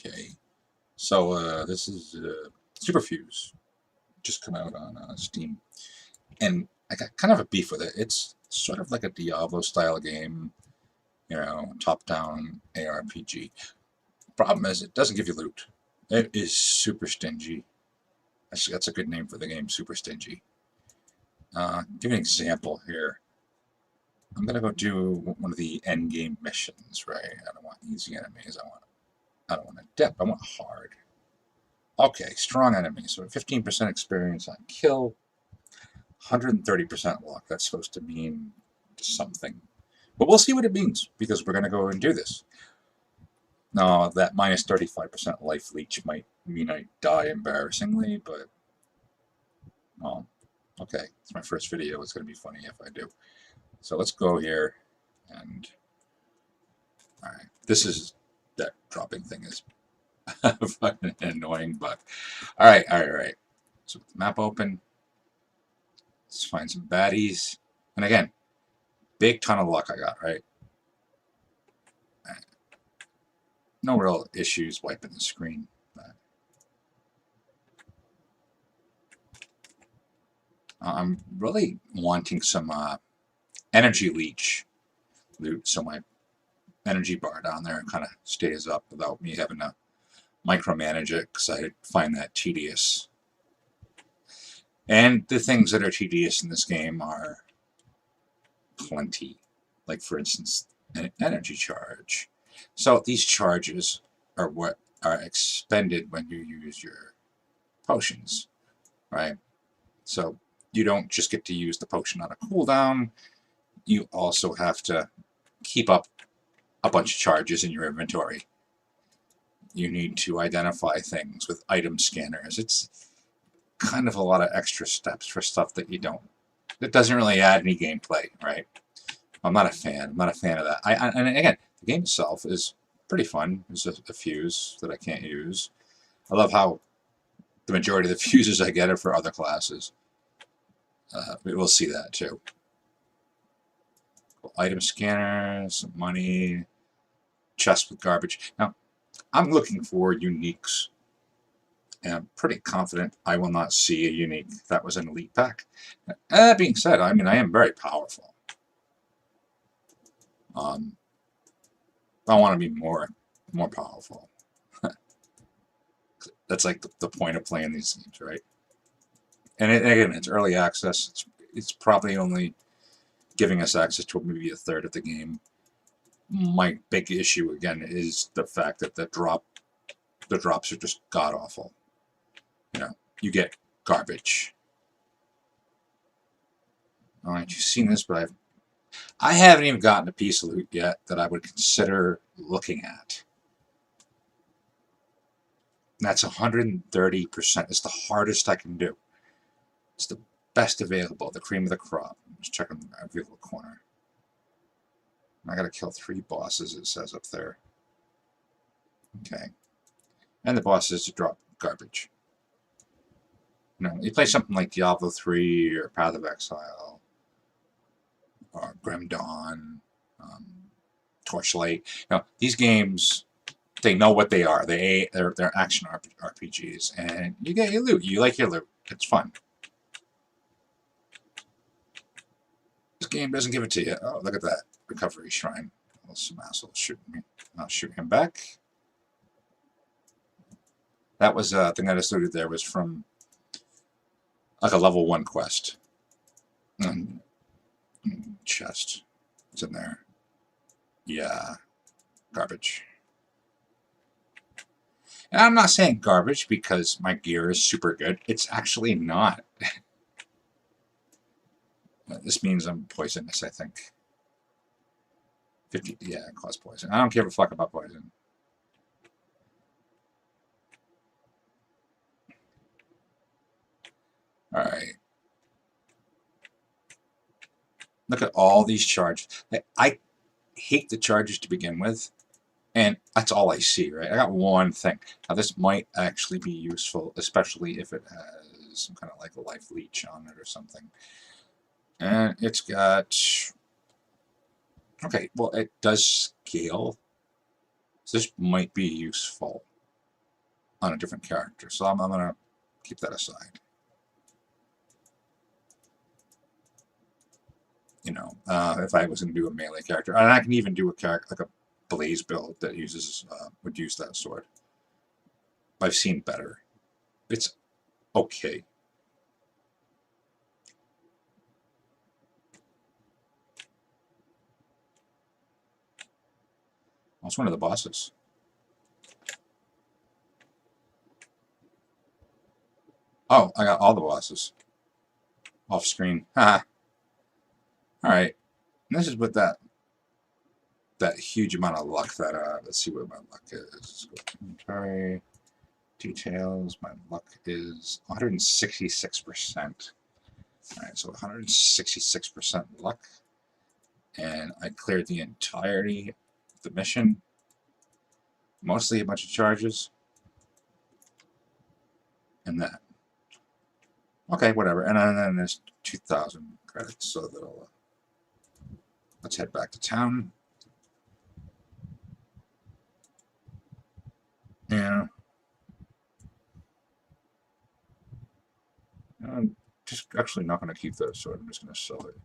Okay, so this is Superfuse, just come out on Steam, and I got kind of a beef with it. It's sort of like a Diablo style game, top-down ARPG. Problem is, it doesn't give you loot. It is super stingy. Actually, that's a good name for the game, super stingy. Give you an example here. I'm gonna go do one of the end game missions, right? I don't want easy enemies. I don't want a depth. I want hard. Okay, strong enemies. So 15% experience on kill, 130% luck. That's supposed to mean something. But we'll see what it means, because we're going to go and do this. Now, that minus 35% life leech might mean I die embarrassingly, but, well, okay. It's my first video. It's going to be funny if I do. So let's go here, and, alright. That dropping thing is fucking annoying, but, alright. So with the map open, let's find some baddies. And again, big ton of luck I got, right? No real issues wiping the screen. But I'm really wanting some energy leech loot, so my energy bar down there kind of stays up without me having to micromanage it, because I find that tedious. And the things that are tedious in this game are plenty. Like, for instance, an energy charge. So these charges are what are expended when you use your potions, right? So you don't just get to use the potion on a cooldown, you also have to keep up a bunch of charges in your inventory. You need to identify things with item scanners. It's kind of a lot of extra steps for stuff that that doesn't really add any gameplay, right? I'm not a fan. I'm not a fan of that. And again, the game itself is pretty fun. There's a fuse that I can't use. I love how the majority of the fuses I get are for other classes. We'll see that too. Item scanners, money, chest with garbage. Now, I'm looking for uniques, and I'm pretty confident I will not see a unique that was an elite pack. That being said, I mean, I am very powerful. I want to be more powerful. That's like the point of playing these games, right? And again, it's early access. It's probably only giving us access to maybe a third of the game. My big issue again is the fact that the drops are just god awful. You get garbage. All right, you've seen this, but I haven't even gotten a piece of loot yet that I would consider looking at. And that's 130%. It's the hardest I can do. It's the best available, the cream of the crop. Just checking every little corner. I gotta kill 3 bosses, it says up there. Okay. And the bosses drop garbage. You play something like Diablo 3 or Path of Exile or Grim Dawn, Torchlight. These games, they know what they are. They're action RPGs, and you get your loot. You like your loot. It's fun. This game doesn't give it to you. Oh, look at that. Recovery shrine. Well, some asshole shooting me. I'll shoot him back. That was a thing I just looted there was from like a level 1 quest. Chest. What's in there? Yeah. Garbage. And I'm not saying garbage because my gear is super good. It's actually not. This means I'm poisonous, I think. 50, yeah, cause poison. I don't give a fuck about poison. Alright. Look at all these charges. I hate the charges to begin with, and that's all I see, right? I got one thing. Now, this might actually be useful, especially if it has some kind of like a life leech on it or something. And it's got... Okay, well, it does scale. So this might be useful. on a different character. So I'm going to keep that aside. You know, if I was going to do a melee character, and I can even do a character like a blaze build that uses would use that sword. I've seen better. It's okay. That's one of the bosses. Oh, I got all the bosses off screen. Haha. All right. And this is with that huge amount of luck that let's see what my luck is. Inventory details. My luck is 166%. All right, so 166% luck, and I cleared the entirety of the mission. Mostly a bunch of charges, and that. Okay, whatever. And then there's 2,000 credits, so that'll. Let's head back to town. Yeah. I'm just actually not going to keep those, so I'm just going to sell it.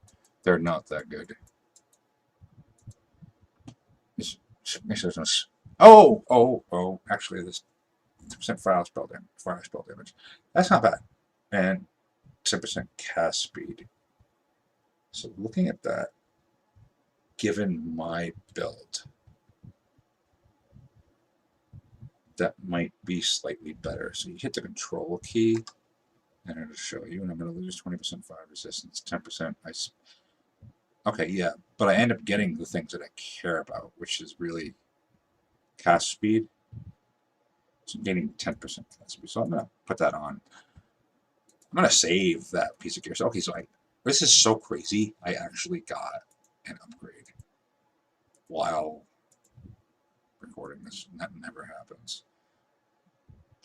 They're not that good. Oh! Actually, this 2% fire spell damage. That's not bad. And 10% cast speed. So looking at that, given my build, that might be slightly better. So you hit the control key, and it'll show you, and I'm going to lose 20% fire resistance, 10% ice. Okay, yeah, but I end up getting the things that I care about, which is really cast speed. So I'm getting 10% cast speed. So I'm going to put that on. I'm going to save that piece of gear. So, okay, so this is so crazy. I actually got an upgrade while recording this. That never happens.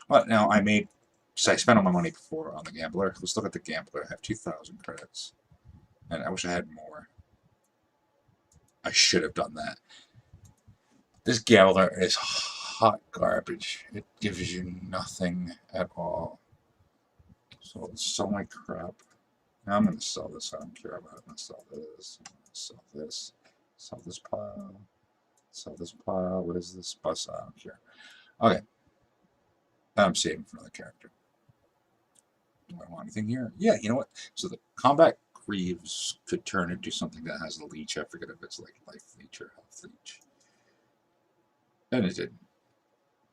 But now so I spent all my money before on the gambler. Let's look at the gambler. I have 2,000 credits. And I wish I had more. I should have done that. This gambler is hot garbage. It gives you nothing at all. So let's sell my crap. Now I'm going to sell this. I don't care about it. I'm going to sell this. I'm going to sell this. Sell this pile. Sell this pile. What is this? Bus? I don't care. Okay. I'm saving for another character. Do I want anything here? Yeah, you know what? So the combat Greaves could turn into something that has a leech. I forget if it's like life leech or health leech. And it didn't.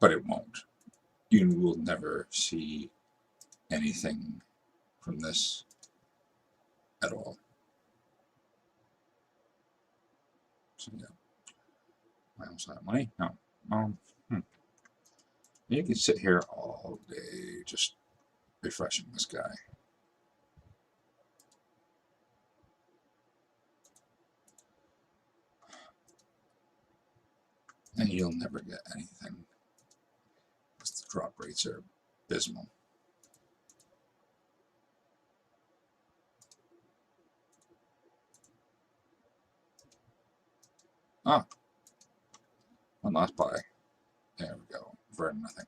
But it won't. You will never see anything from this at all. So yeah. I also have money? No. You can sit here all day just refreshing this guy. And you'll never get anything. Because the drop rates are abysmal. Ah. One last buy. There we go. For nothing.